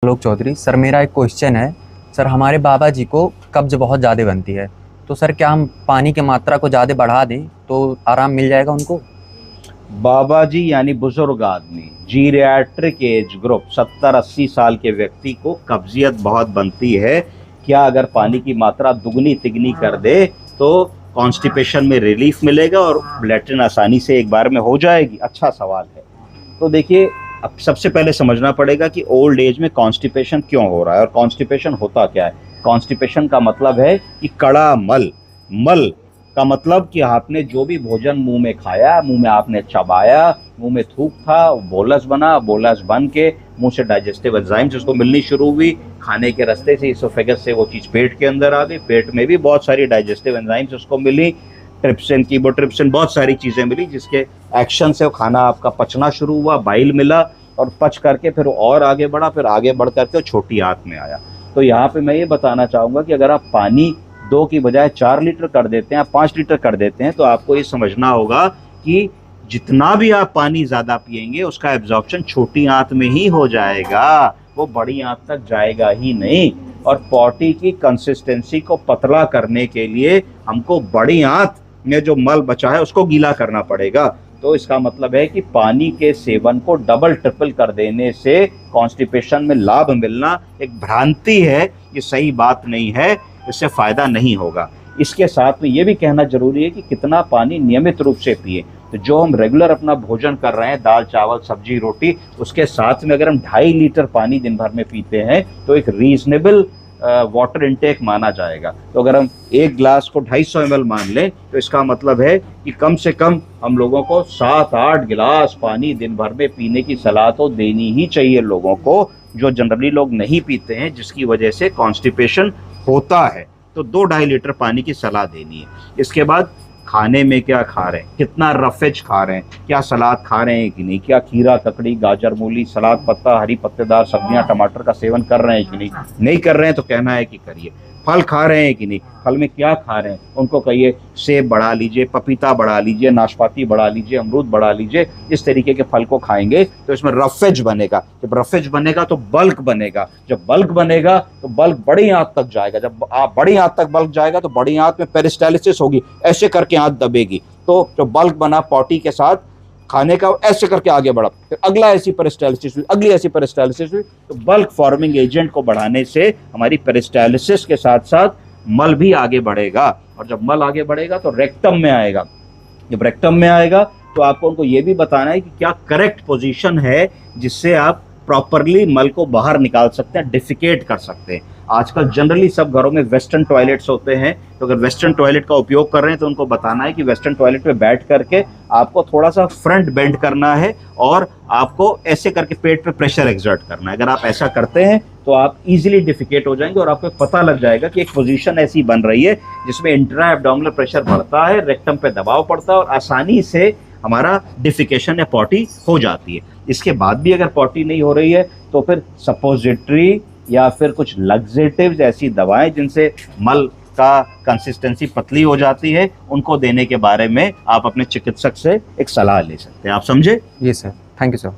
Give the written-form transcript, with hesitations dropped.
आलोक Chaudhary sir, मेरा एक question है। सर, हमारे बाबा जी को कब्ज बहुत ज़्यादा बनती है, तो सर क्या हम पानी की मात्रा को ज़्यादा बढ़ा दें तो आराम मिल जाएगा उनको? बाबा जी यानी बुजुर्ग आदमी, जीरियाट्रिक एज ग्रुप 70-80 साल के व्यक्ति को कब्जियत बहुत बनती है। क्या अगर पानी की मात्रा दुगनी तिगनी कर दे तो कॉन्स्टिपेशन में रिलीफ मिलेगा और लैट्रिन आसानी से एक बार में हो जाएगी? अच्छा सवाल है। तो देखिए, अब सबसे पहले समझना पड़ेगा कि ओल्ड एज में कॉन्स्टिपेशन क्यों हो रहा है और कॉन्स्टिपेशन होता क्या है। कॉन्स्टिपेशन का मतलब है कि कड़ा मल। मल का मतलब कि आपने जो भी भोजन मुंह में खाया, मुंह में आपने चबाया, मुंह में थूक था, बोलस बना, बोलस बन के मुंह से डाइजेस्टिव एंजाइम्स उसको मिलनी शुरू हुई, खाने के रास्ते से इसोफेगस से वो चीज़ पेट के अंदर आ गई, पेट में भी बहुत सारी डाइजेस्टिव एंजाइम्स उसको मिली, ट्रिप्सिन, कीमोट्रिप्सिन, बहुत सारी चीज़ें मिली जिसके एक्शन से वो खाना आपका पचना शुरू हुआ, बाइल मिला और पच करके फिर और आगे बढ़ा, फिर आगे बढ़ करके छोटी आंत में आया। तो यहाँ पे मैं ये बताना चाहूँगा कि अगर आप पानी 2 की बजाय 4 लीटर कर देते हैं, 5 लीटर कर देते हैं, तो आपको ये समझना होगा कि जितना भी आप पानी ज़्यादा पिएंगे उसका एब्जॉर्प्शन छोटी आंत में ही हो जाएगा, वो बड़ी आंत तक जाएगा ही नहीं। और पॉटी की कंसिस्टेंसी को पतला करने के लिए हमको बड़ी आंत में जो मल बचा है उसको गीला करना पड़ेगा। तो इसका मतलब है कि पानी के सेवन को डबल ट्रिपल कर देने से कॉन्स्टिपेशन में लाभ मिलना एक भ्रांति है, ये सही बात नहीं है, इससे फायदा नहीं होगा। इसके साथ में ये भी कहना जरूरी है कि कितना पानी नियमित रूप से पिए। तो जो हम रेगुलर अपना भोजन कर रहे हैं, दाल चावल सब्जी रोटी, उसके साथ में अगर हम 2.5 लीटर पानी दिन भर में पीते हैं तो एक रीजनेबल वाटर इनटेक माना जाएगा। तो अगर हम एक ग्लास को 250 ml मान लें तो इसका मतलब है कि कम से कम हम लोगों को 7-8 गिलास पानी दिन भर में पीने की सलाह तो देनी ही चाहिए लोगों को, जो जनरली लोग नहीं पीते हैं, जिसकी वजह से कॉन्स्टिपेशन होता है। तो 2-2.5 लीटर पानी की सलाह देनी है। इसके बाद खाने में क्या खा रहे हैं, कितना रफेज खा रहे हैं, क्या सलाद खा रहे हैं कि नहीं, क्या खीरा ककड़ी गाजर मूली सलाद पत्ता हरी पत्तेदार सब्जियां टमाटर का सेवन कर रहे हैं कि नहीं, नहीं कर रहे हैं तो कहना है कि करिए। फल खा रहे हैं कि नहीं, फल में क्या खा रहे हैं उनको कहिए, सेब बढ़ा लीजिए, पपीता बढ़ा लीजिए, नाशपाती बढ़ा लीजिए, अमरूद बढ़ा लीजिए। इस तरीके के फल को खाएंगे तो इसमें रफेज बनेगा। जब रफेज बनेगा तो बल्क बनेगा, जब बल्क बनेगा तो बल्क बड़ी आंत तक जाएगा, जब आप बड़ी आंत तक बल्क जाएगा तो बड़ी आंत में पेरिस्टालिसिस होगी, ऐसे करके आंत दबेगी। तो जो बल्क बना पॉटी के साथ खाने का, ऐसे करके आगे बढ़ा, फिर अगला ऐसी पेरिस्टालिसिस हुई, अगली ऐसी पेरिस्टालिसिस हुई। तो बल्क फॉर्मिंग एजेंट को बढ़ाने से हमारी पेरिस्टालिसिस के साथ साथ मल भी आगे बढ़ेगा, और जब मल आगे बढ़ेगा तो रेक्टम में आएगा। जब रेक्टम में आएगा तो आपको उनको ये भी बताना है कि क्या करेक्ट पोजीशन है जिससे आप प्रॉपरली मल को बाहर निकाल सकते हैं, डिफिकेट कर सकते हैं। आजकल जनरली सब घरों में वेस्टर्न टॉयलेट्स होते हैं, तो अगर वेस्टर्न टॉयलेट का उपयोग कर रहे हैं तो उनको बताना है कि वेस्टर्न टॉयलेट में बैठ करके आपको थोड़ा सा फ्रंट बेंड करना है और आपको ऐसे करके पेट पे प्रेशर एक्सर्ट करना है। अगर आप ऐसा करते हैं तो आप इजीली डिफिकेट हो जाएंगे और आपको पता लग जाएगा कि एक पोजीशन ऐसी बन रही है जिसमें इंट्रा एब्डोमिनल प्रेशर बढ़ता है, रेक्टम पे दबाव पड़ता है और आसानी से हमारा डिफिकेशन या पॉटी हो जाती है। इसके बाद भी अगर पॉटी नहीं हो रही है तो फिर सपोजिटरी या फिर कुछ लग्जेटिव्स, ऐसी दवाएं जिनसे मल का कंसिस्टेंसी पतली हो जाती है, उनको देने के बारे में आप अपने चिकित्सक से एक सलाह ले सकते हैं। आप समझे? जी सर, थैंक यू सर।